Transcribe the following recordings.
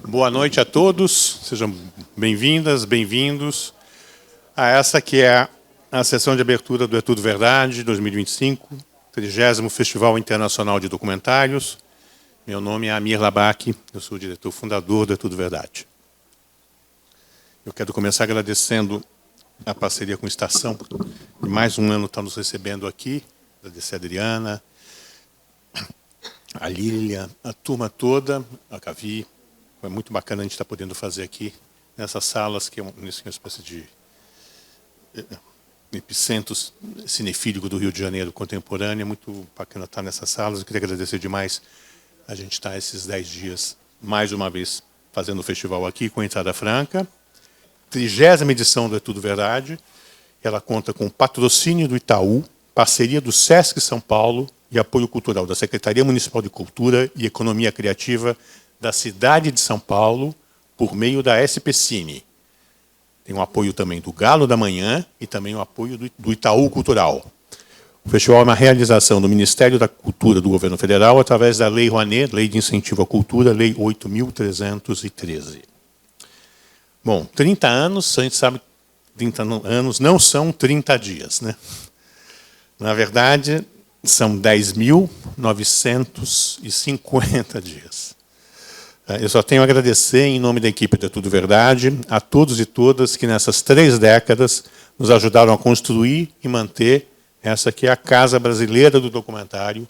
Boa noite a todos, sejam bem-vindas, bem-vindos a essa que é a sessão de abertura do É Tudo Verdade 2025, 30º Festival Internacional de Documentários. Meu nome é Amir Labaki, eu sou o diretor fundador do É Tudo Verdade. Eu quero começar agradecendo a parceria com a Estação, que mais um ano está nos recebendo aqui, agradecer a Adriana, a Lília, a turma toda, a Cavi. É muito bacana a gente estar podendo fazer aqui, nessas salas, que é uma espécie de epicentro cinefílico do Rio de Janeiro contemporâneo. É muito bacana estar nessas salas. Eu queria agradecer demais a gente estar esses 10 dias, mais uma vez, fazendo o festival aqui, com entrada franca. 30ª edição do É Tudo Verdade. Ela conta com patrocínio do Itaú, parceria do Sesc São Paulo e apoio cultural da Secretaria Municipal de Cultura e Economia Criativa da cidade de São Paulo, por meio da SPCine. Tem um apoio também do Galo da Manhã e também o apoio do Itaú Cultural. O festival é uma realização do Ministério da Cultura do Governo Federal através da Lei Rouanet, Lei de Incentivo à Cultura, Lei 8.313. Bom, 30 anos, a gente sabe que 30 anos não são 30 dias, né? Na verdade, são 10.950 dias. Eu só tenho a agradecer, em nome da equipe do É Tudo Verdade, a todos e todas que nessas 3 décadas nos ajudaram a construir e manter essa que é a Casa Brasileira do Documentário,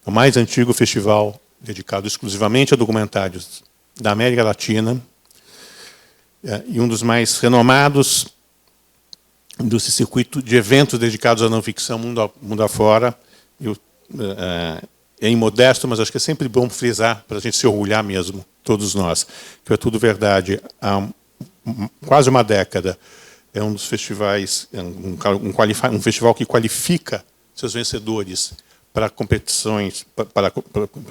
o mais antigo festival dedicado exclusivamente a documentários da América Latina e um dos mais renomados desse circuito de eventos dedicados à não-ficção mundo afora. É imodesto, mas acho que é sempre bom frisar, para a gente se orgulhar mesmo, todos nós, que o É Tudo Verdade, há quase uma década, é um dos festivais, um festival que qualifica seus vencedores para competições, para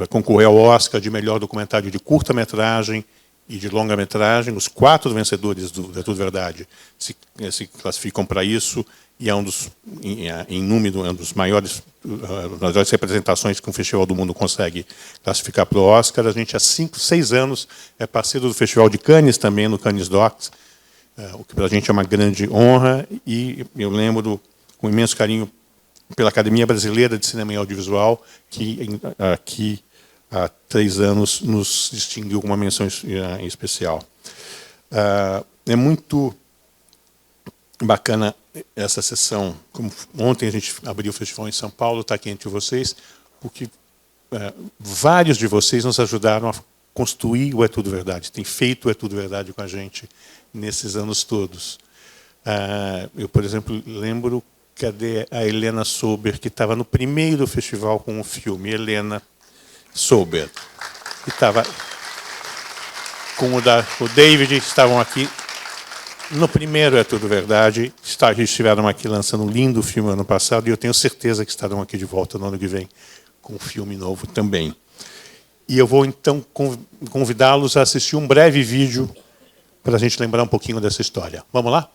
concorrer ao Oscar de melhor documentário de curta-metragem e de longa-metragem. Os 4 vencedores do É Tudo Verdade se classificam para isso, e é um dos, em número, é um dos maiores representações que um festival do mundo consegue classificar para o Oscar. A gente há 5, 6 anos é parceiro do Festival de Cannes também, no Cannes Docs, o que para a gente é uma grande honra, e eu lembro com imenso carinho pela Academia Brasileira de Cinema e Audiovisual, que aqui há 3 anos nos distinguiu com uma menção em especial. É muito bacana essa sessão. Como ontem a gente abriu o festival em São Paulo, está aqui entre vocês, porque vários de vocês nos ajudaram a construir o É Tudo Verdade, tem feito o É Tudo Verdade com a gente nesses anos todos. Eu, por exemplo, lembro, cadê a Helena Sober, que estava no primeiro festival com o filme, Helena Sober, que estava com o David, estavam aqui no primeiro É Tudo Verdade. Eles estiveram aqui lançando um lindo filme ano passado, e eu tenho certeza que estarão aqui de volta no ano que vem com um filme novo também. E eu vou, então, convidá-los a assistir um breve vídeo para a gente lembrar um pouquinho dessa história. Vamos lá?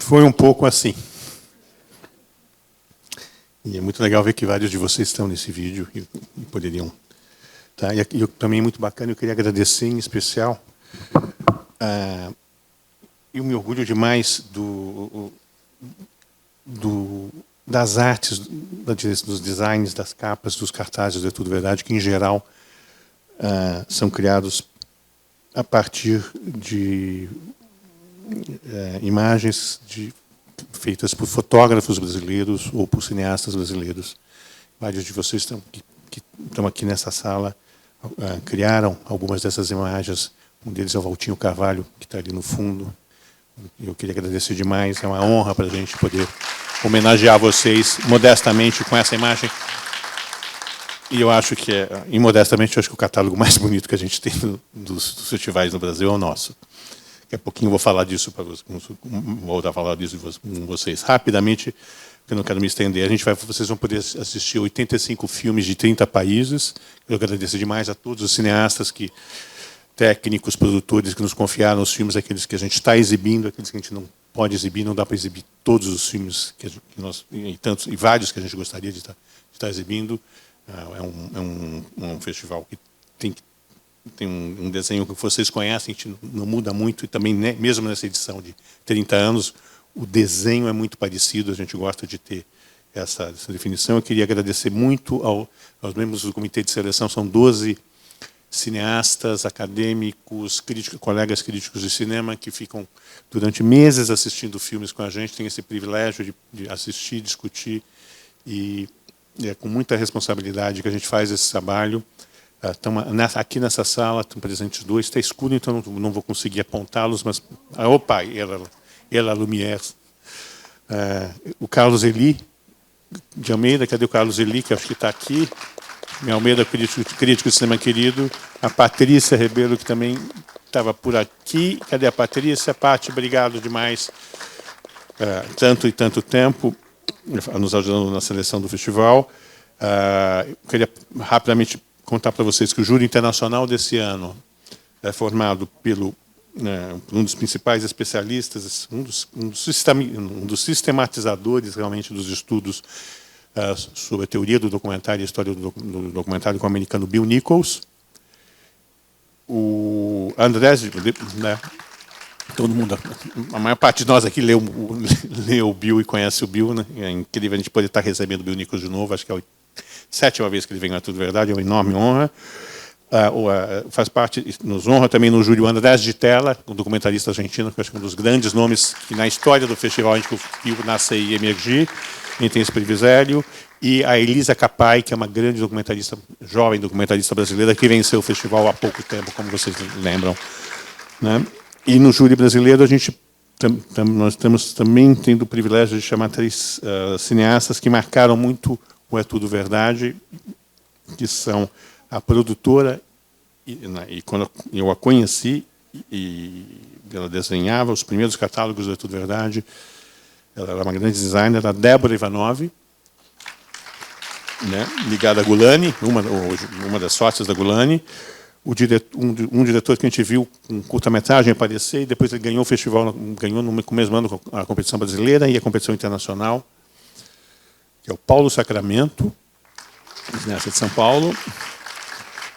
foi um pouco assim. E é muito legal ver que vários de vocês estão nesse vídeo e poderiam. Tá? E também é muito bacana, eu queria agradecer em especial. Eu me orgulho demais das artes, dos designs, das capas, dos cartazes, é tudo verdade, que em geral são criados a partir de imagens feitas por fotógrafos brasileiros ou por cineastas brasileiros. Vários de vocês que estão aqui nessa sala criaram algumas dessas imagens. Um deles é o Valtinho Carvalho, que está ali no fundo. Eu queria agradecer demais. É uma honra para a gente poder homenagear vocês modestamente com essa imagem. E eu acho que, imodestamente, eu acho que o catálogo mais bonito que a gente tem dos festivais no Brasil é o nosso. Daqui a pouquinho eu vou falar disso para vocês, com vocês rapidamente, porque eu não quero me estender. Vocês vão poder assistir 85 filmes de 30 países. Eu agradeço demais a todos os cineastas, técnicos, produtores que nos confiaram os filmes, aqueles que a gente está exibindo, aqueles que a gente não pode exibir, não dá para exibir todos os filmes que nós e vários que a gente gostaria de estar exibindo. É um festival que tem um desenho que vocês conhecem, que não muda muito, e também, né, mesmo nessa edição de 30 anos, o desenho é muito parecido, a gente gosta de ter essa definição. Eu queria agradecer muito aos membros do comitê de seleção, são 12 cineastas, acadêmicos, colegas críticos de cinema, que ficam durante meses assistindo filmes com a gente, tem esse privilégio de assistir, discutir, e é com muita responsabilidade que a gente faz esse trabalho. Aqui nessa sala estão presentes dois, está escuro, então não vou conseguir apontá-los, mas... Opa, ela Lumière. O Carlos Eli, de Almeida, cadê o Carlos Eli, que acho que está aqui? Meu Almeida, crítico de cinema querido. A Patrícia Ribeiro, que também estava por aqui. Cadê a Patrícia? Pati, obrigado demais. Tanto e tanto tempo nos ajudando na seleção do festival. Eu queria rapidamente contar para vocês que o júri internacional desse ano é formado por um dos principais especialistas, um dos sistematizadores realmente dos estudos sobre a teoria do documentário e a história do documentário, com o americano Bill Nichols. O Andrés, né, todo mundo, a maior parte de nós aqui leu o Bill e conhece o Bill, né? É incrível a gente poder estar recebendo o Bill Nichols de novo, acho que é a 7ª vez que ele vem na Tudo Verdade, é uma enorme honra. Faz parte, nos honra também no júri o Andrés de Tella, um documentarista argentino, que eu acho que é um dos grandes nomes que na história do festival a gente viu nascer e emergir. A gente tem esse privilégio. E a Elisa Capai, que é uma grande documentarista, jovem documentarista brasileira, que venceu o festival há pouco tempo, como vocês lembram. Né? E no júri brasileiro, nós estamos também tendo o privilégio de chamar 3 cineastas que marcaram muito o É Tudo Verdade, que são a produtora, e quando eu a conheci, e ela desenhava os primeiros catálogos do É Tudo Verdade, ela era uma grande designer, a Débora Ivanov, né, ligada a Gulani, uma das sócias da Gulani, um diretor que a gente viu com curta-metragem aparecer, e depois ele ganhou o festival, ganhou no mesmo ano a competição brasileira e a competição internacional, que é o Paulo Sacramento, cineasta de São Paulo.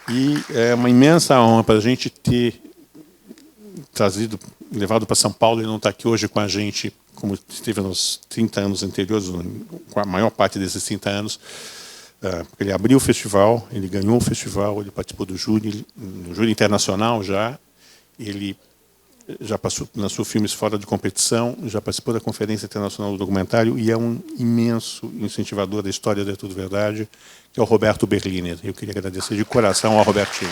E é uma imensa honra para a gente ter levado para São Paulo e não estar aqui hoje com a gente, como esteve nos 30 anos anteriores, com a maior parte desses 30 anos. Ele abriu o festival, ele ganhou o festival, ele participou do júri internacional já, ele já lançou filmes fora de competição, já participou da Conferência Internacional do Documentário e é um imenso incentivador da história da Tudo Verdade, que é o Roberto Berliner. Eu queria agradecer de coração ao Robertinho,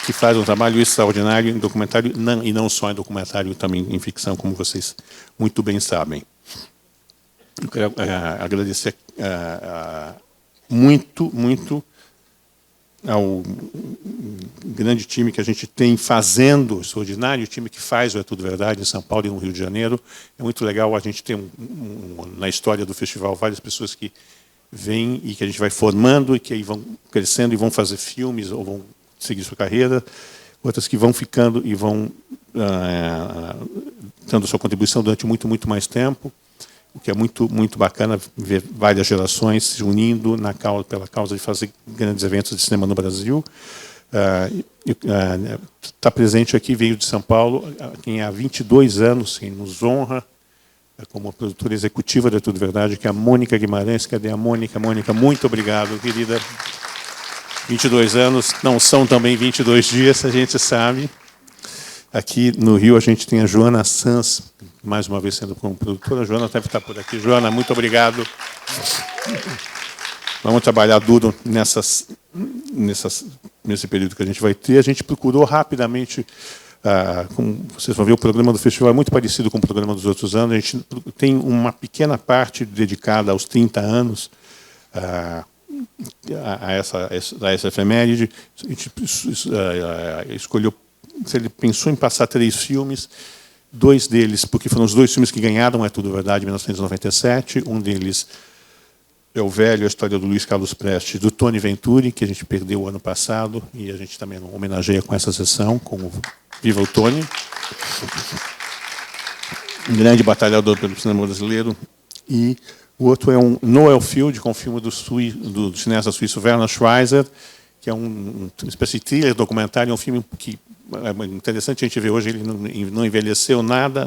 que faz um trabalho extraordinário em documentário, e não só em documentário, também em ficção, como vocês muito bem sabem. Eu quero agradecer muito ao grande time que a gente tem fazendo, extraordinário time que faz o É Tudo Verdade em São Paulo e no Rio de Janeiro. É muito legal a gente ter na história do festival várias pessoas que vêm e que a gente vai formando e que aí vão crescendo e vão fazer filmes ou vão seguir sua carreira, outras que vão ficando e vão dando sua contribuição durante muito mais tempo, o que é muito bacana ver várias gerações se unindo pela causa de fazer grandes eventos de cinema no Brasil. Está presente aqui, veio de São Paulo, quem há 22 anos, quem nos honra, como produtora executiva da Tudo Verdade, que é a Mônica Guimarães. Cadê a Mônica? Mônica, muito obrigado, querida. 22 anos, não são também 22 dias, a gente sabe. Aqui no Rio, a gente tem a Joana Sanz, mais uma vez sendo como produtora. A Joana deve estar por aqui. Joana, muito obrigado. Vamos trabalhar duro nesse período que a gente vai ter. A gente procurou rapidamente, como vocês vão ver, o programa do festival é muito parecido com o programa dos outros anos. A gente tem uma pequena parte dedicada aos 30 anos, a essa efeméride. A gente escolheu, ele pensou em passar 3 filmes, 2 deles, porque foram os 2 filmes que ganharam É Tudo Verdade, em 1997. Um deles é O Velho, a história do Luiz Carlos Prestes, do Tony Venturi, que a gente perdeu o ano passado, e a gente também homenageia com essa sessão, com o Viva o Tony. Um grande batalhador pelo cinema brasileiro. E o outro é um Noel Field, com o filme do cineasta suíço Werner Schweizer, que é uma espécie de thriller documentário, um filme que é interessante a gente ver hoje. Ele não envelheceu nada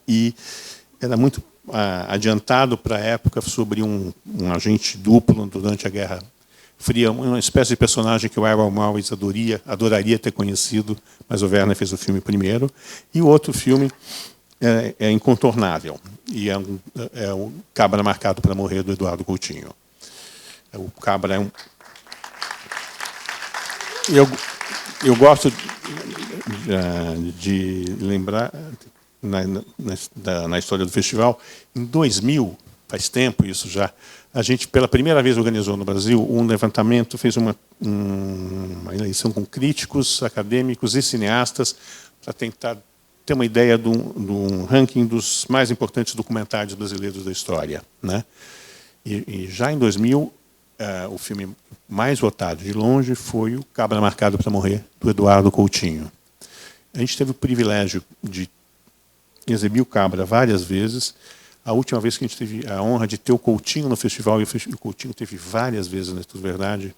e era muito adiantado para a época, sobre um agente duplo durante a Guerra Fria, uma espécie de personagem que o Errol Morris adoraria ter conhecido, mas o Werner fez o filme primeiro. E o outro filme é incontornável, e é o Cabra Marcado para Morrer, do Eduardo Coutinho. O Cabra é um... Eu gosto de lembrar, na história do festival, em 2000, faz tempo isso já, a gente, pela primeira vez, organizou no Brasil um levantamento, fez uma eleição com críticos, acadêmicos e cineastas, para tentar ter uma ideia de um ranking dos mais importantes documentários brasileiros da história, né? E já em 2000, o filme mais votado, de longe, foi o Cabra Marcado para Morrer, do Eduardo Coutinho. A gente teve o privilégio de exibir o Cabra várias vezes. A última vez que a gente teve a honra de ter o Coutinho no festival, e o Coutinho teve várias vezes, na Tudo Verdade,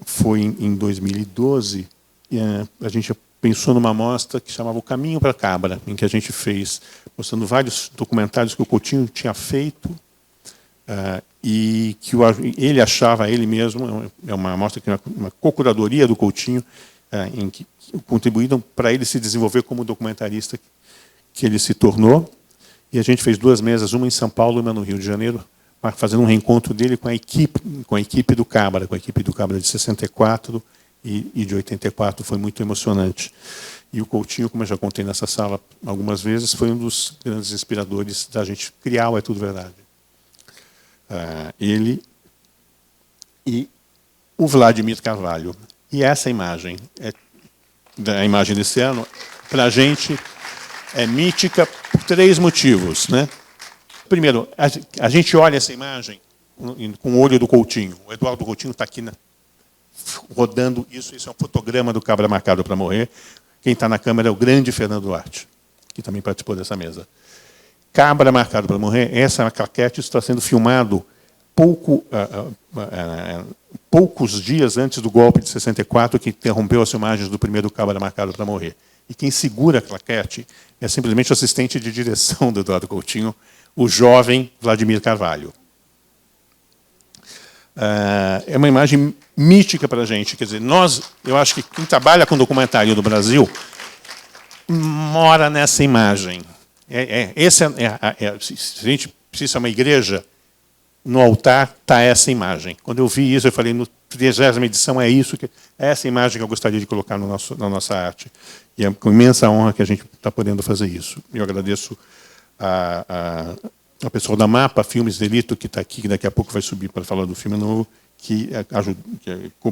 foi em 2012. A gente pensou numa mostra que chamava O Caminho para a Cabra, em que a gente fez, mostrando vários documentários que o Coutinho tinha feito, e que ele achava, ele mesmo, é uma mostra que é uma co-curadoria do Coutinho, em que contribuíram para ele se desenvolver como documentarista que ele se tornou. E a gente fez 2 mesas, uma em São Paulo e uma no Rio de Janeiro, fazendo um reencontro dele com a equipe do Cabra, de 64 e de 84. Foi muito emocionante. E o Coutinho, como eu já contei nessa sala algumas vezes, foi um dos grandes inspiradores da gente criar o É Tudo Verdade. Ele e o Vladimir Carvalho. E essa imagem, a imagem desse ano, para a gente é mítica por 3 motivos, né? Primeiro, a gente olha essa imagem com o olho do Coutinho. O Eduardo Coutinho está aqui rodando isso. Isso é um fotograma do Cabra Marcado para Morrer. Quem está na câmera é o grande Fernando Duarte, que também participou dessa mesa. Cabra Marcado para Morrer, essa claquete está sendo filmado poucos dias antes do golpe de 64, que interrompeu as filmagens do primeiro Cabra Marcado para Morrer. E quem segura a claquete é simplesmente o assistente de direção do Eduardo Coutinho, o jovem Vladimir Carvalho. É uma imagem mítica para a gente. Quer dizer, eu acho que quem trabalha com documentário no Brasil mora nessa imagem. Se a gente precisa de uma igreja, no altar está essa imagem. Quando eu vi isso, eu falei, no 30ª edição é essa imagem que eu gostaria de colocar na nossa arte. E é com imensa honra que a gente está podendo fazer isso. Eu agradeço a pessoa da Mapa Filmes Delito, que está aqui, que daqui a pouco vai subir para falar do filme novo, que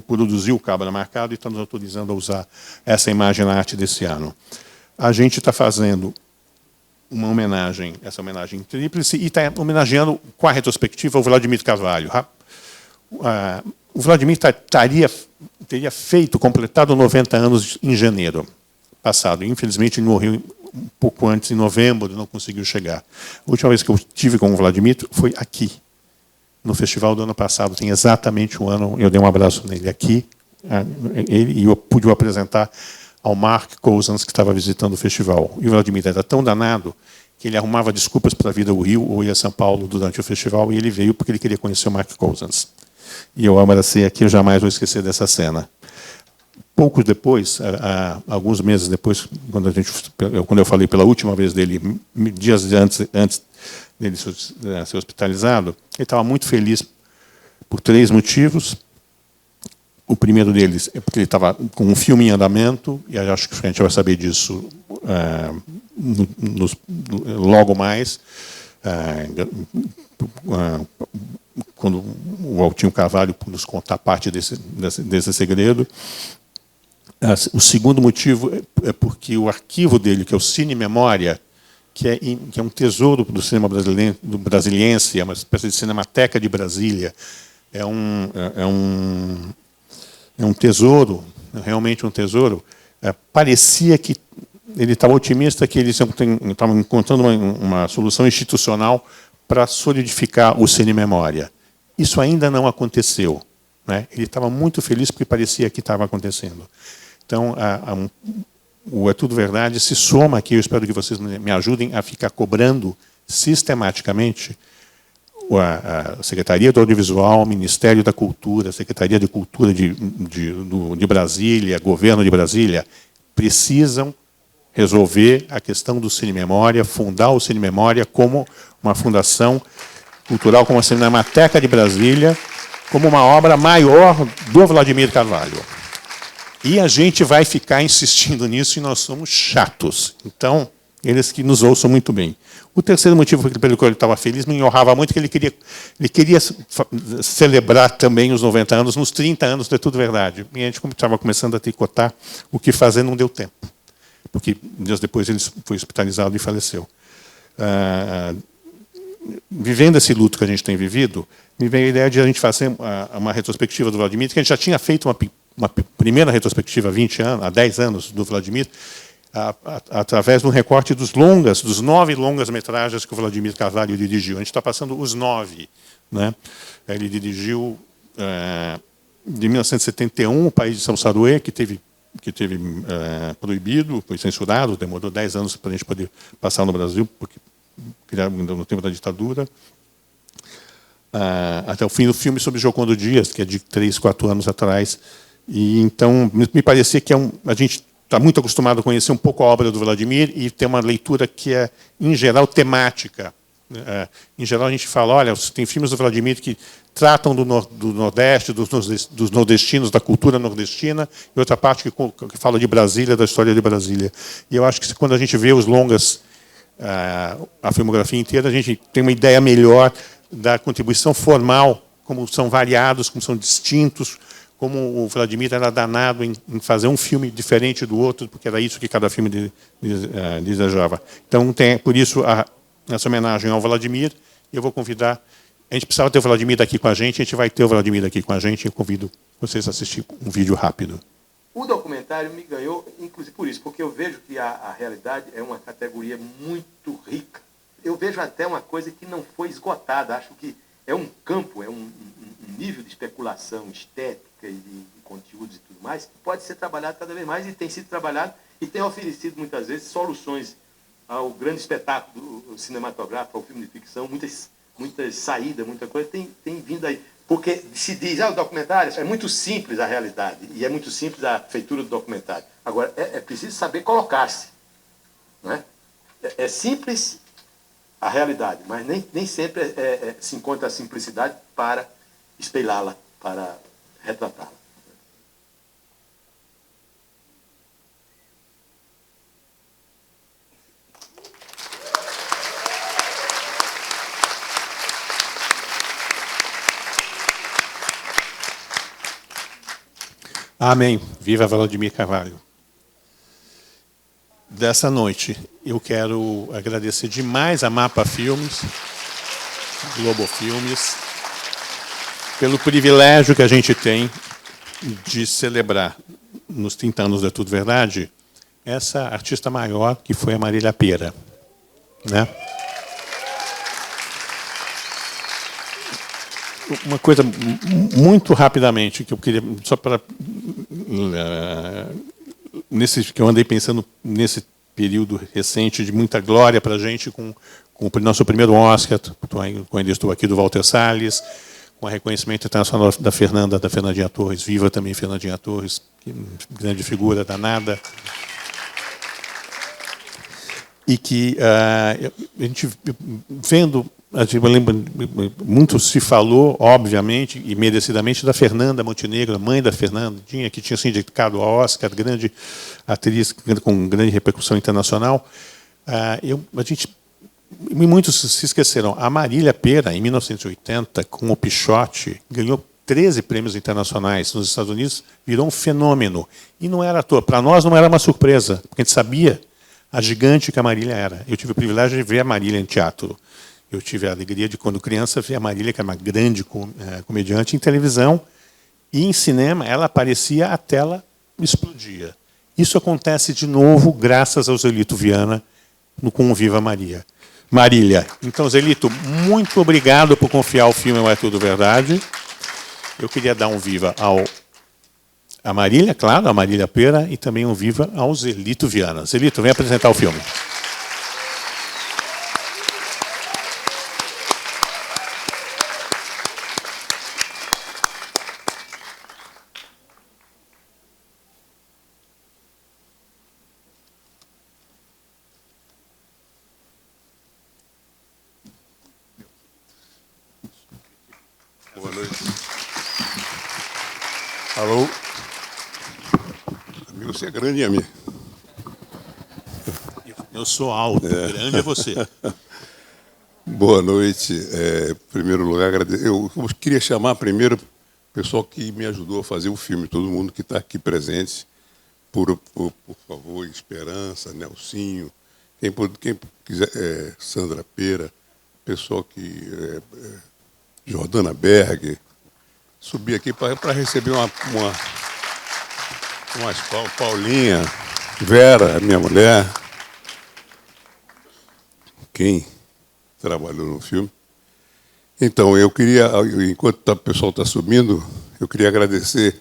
produziu o Cabra Marcado e está nos autorizando a usar essa imagem na arte desse ano. A gente está fazendo essa homenagem tríplice, e está homenageando com a retrospectiva o Vladimir Carvalho. O Vladimir teria completado 90 anos em janeiro. passado. Infelizmente, ele morreu um pouco antes, em novembro, não conseguiu chegar. A última vez que eu tive com o Vladimir foi aqui, no festival do ano passado, tem exatamente um ano, eu dei um abraço nele aqui, e eu pude o apresentar ao Mark Cousins, que estava visitando o festival. E o Vladimir era tão danado que ele arrumava desculpas para vir ao Rio ou ir a São Paulo durante o festival, e ele veio porque ele queria conhecer o Mark Cousins. E eu abracei aqui, eu jamais vou esquecer dessa cena. Poucos depois, alguns meses depois, quando eu falei pela última vez dele, dias antes dele ser hospitalizado, ele estava muito feliz por 3 motivos. O primeiro deles é porque ele estava com um filme em andamento, e acho que a gente vai saber disso logo mais, quando o Altinho Carvalho nos contar parte desse segredo. O segundo motivo é porque o arquivo dele, que é o Cine Memória, que é um tesouro do cinema brasiliense, é uma espécie de cinemateca de Brasília, é um tesouro, realmente um tesouro. Parecia que ele estava otimista que eles estavam encontrando uma solução institucional para solidificar o Cine Memória. Isso ainda não aconteceu, né? Ele estava muito feliz porque parecia que estava acontecendo. Então, o É Tudo Verdade se soma aqui, eu espero que vocês me ajudem a ficar cobrando sistematicamente a Secretaria do Audiovisual, o Ministério da Cultura, a Secretaria de Cultura de Brasília, Governo de Brasília, precisam resolver a questão do Cine Memória, fundar o Cine Memória como uma fundação cultural, como a Cinemateca de Brasília, como uma obra maior do Vladimir Carvalho. E a gente vai ficar insistindo nisso e nós somos chatos. Então, eles que nos ouçam muito bem. O terceiro motivo pelo qual ele estava feliz me honrava muito, que ele queria celebrar também os 90 anos, nos 30 anos de É Tudo Verdade. E a gente estava começando a tricotar o que fazer, não deu tempo. Porque dias depois ele foi hospitalizado e faleceu. Vivendo esse luto que a gente tem vivido, me veio a ideia de a gente fazer uma retrospectiva do Vladimir, que a gente já tinha feito uma primeira retrospectiva há 10 anos do Vladimir, através de um recorte dos 9 longas-metragens que o Vladimir Carvalho dirigiu. A gente está passando os 9. Né? Ele dirigiu, de 1971, O País de São Saruê, que teve proibido, foi censurado, demorou 10 anos para a gente poder passar no Brasil, porque no tempo da ditadura. Até o fim do filme sobre Giocondo Dias, que é de 3, 4 anos atrás. E então me parecia que a gente está muito acostumado a conhecer um pouco a obra do Vladimir e ter uma leitura que é, em geral, temática. Em geral, a gente fala, olha, tem filmes do Vladimir que tratam do Nordeste, dos nordestinos, da cultura nordestina, e outra parte que fala de Brasília, da história de Brasília. E eu acho que quando a gente vê os longas, a filmografia inteira, a gente tem uma ideia melhor da contribuição formal, como são variados, como são distintos, como o Vladimir era danado em fazer um filme diferente do outro, porque era isso que cada filme desejava. Então, por isso, essa homenagem ao Vladimir, eu vou convidar... A gente precisava ter o Vladimir aqui com a gente vai ter o Vladimir aqui com a gente, eu convido vocês a assistir um vídeo rápido. O documentário me ganhou, inclusive por isso, porque eu vejo que a realidade é uma categoria muito rica. Eu vejo até uma coisa que não foi esgotada, acho que é um campo, é um nível de especulação estética e de conteúdos e tudo mais, que pode ser trabalhado cada vez mais, e tem sido trabalhado, e tem oferecido, muitas vezes, soluções ao grande espetáculo cinematográfico, ao filme de ficção, muitas saídas, muita coisa tem vindo aí. Porque se diz, o documentário, é muito simples a realidade, e é muito simples a feitura do documentário. Agora, é preciso saber colocar-se. Não é? É simples a realidade, mas nem sempre se encontra a simplicidade para espelhá-la, para retratá-la. Amém. Viva Vladimir Carvalho. Dessa noite, eu quero agradecer demais a Mapa Filmes, Globo Filmes, pelo privilégio que a gente tem de celebrar, nos 30 anos da Tudo Verdade, essa artista maior que foi a Marília Pêra, né? Uma coisa muito rapidamente que eu queria só para que eu andei pensando nesse período recente de muita glória para a gente com o nosso primeiro Oscar, ainda estou aqui, do Walter Salles, com o reconhecimento internacional da Fernandinha Torres, viva também Fernandinha Torres, que grande figura danada. E que a gente vendo, eu lembro, muito se falou, obviamente, e merecidamente, da Fernanda Montenegro, a mãe da Fernandinha, que tinha sido indicado ao Oscar, grande atriz com grande repercussão internacional. Muitos se esqueceram. A Marília Pêra, em 1980, com o Pichote, ganhou 13 prêmios internacionais nos Estados Unidos, virou um fenômeno. E não era à toa. Para nós não era uma surpresa, porque a gente sabia a gigante que a Marília era. Eu tive o privilégio de ver a Marília em teatro. Eu tive a alegria de, quando criança, ver a Marília, que era uma grande comediante, em televisão. E em cinema, ela aparecia, a tela explodia. Isso acontece de novo graças ao Zelito Viana, com o Viva Maria. Marília. Então, Zelito, muito obrigado por confiar o filme É Tudo Verdade. Eu queria dar um viva a Marília, claro, a Marília Pêra, e também um viva ao Zelito Viana. Zelito, vem apresentar o filme. Boa noite. Alô? Você é grande em mim. Eu sou alto, grande é você. Boa noite. Em primeiro lugar, eu queria chamar primeiro o pessoal que me ajudou a fazer o filme, todo mundo que está aqui presente. Por favor, Esperança, Nelsinho, quem quiser, Sandra Pêra, pessoal que... Jordana Berg, subi aqui para receber umas Paulinha, Vera, minha mulher, quem trabalhou no filme. Então, eu queria, enquanto o pessoal está subindo, eu queria agradecer,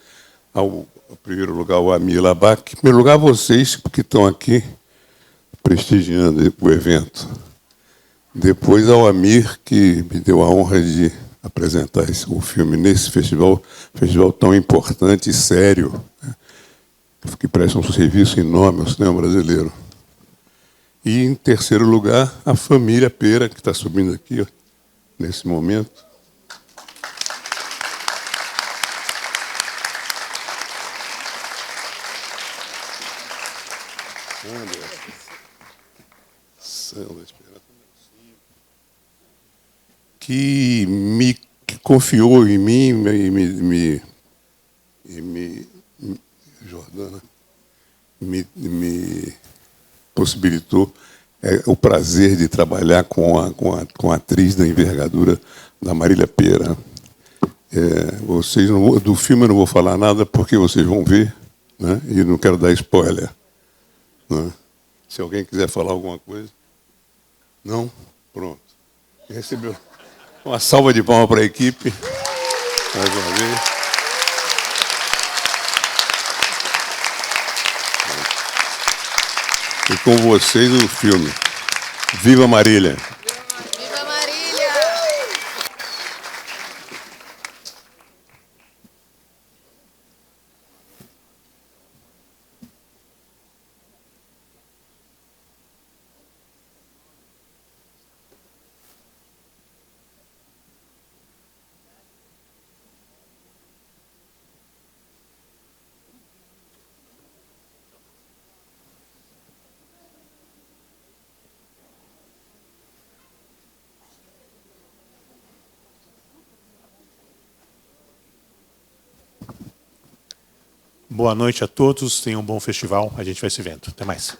em primeiro lugar, ao Amir Labac, em primeiro lugar, a vocês que estão aqui prestigiando o evento. Depois, ao Amir, que me deu a honra de apresentar o filme nesse festival tão importante e sério, né, que presta um serviço enorme ao cinema brasileiro. E, em terceiro lugar, a família Pêra, que está subindo aqui, ó, nesse momento. Sandra, que me confiou em mim Jordana me possibilitou o prazer de trabalhar com a atriz da envergadura da Marília Pêra. Vocês do filme eu não vou falar nada porque vocês vão ver, né? E não quero dar spoiler, né? Se alguém quiser falar alguma coisa. Não? Pronto. Recebeu uma salva de palmas para a equipe. Mais uma vez. E com vocês o filme. Viva Marília! Viva Marília! Boa noite a todos, tenham um bom festival, a gente vai se vendo. Até mais.